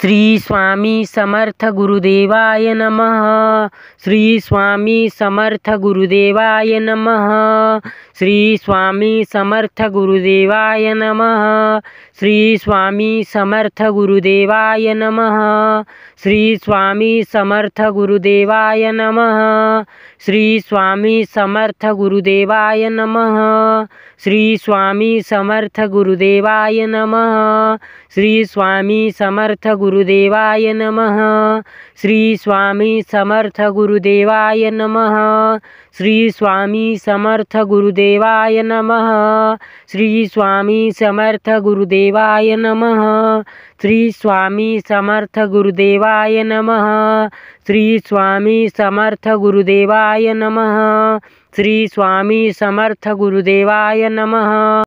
श्री स्वामी समर्थ गुरुदेवाय नमः। श्री स्वामी समर्थ गुरुदेवाय नमः। श्री स्वामी समर्थ गुरुदेवाय नमः। श्री स्वामी समर्थ गुरुदेवाय नमः। श्री स्वामी समर्थ गुरुदेवाय नमः। श्री स्वामी समर्थ गुरुदेवाय नमः। श्री स्वामी समर्थ गुरुदेवाय नमः। श्री स्वामी समर्थ गुरुदेवाय नमः। श्री स्वामी समर्थ गुरुदेवाय नमः। श्री स्वामी समर्थ गुरुदेवाय नमः। श्री स्वामी समर्थ गुरुदेवाय नमः। श्री स्वामी समर्थ गुरुदेवाय नमः। श्री स्वामी समर्थ गुरुदेवाय नमः। श्री स्वामी समर्थ गुरुदेवाय नमः।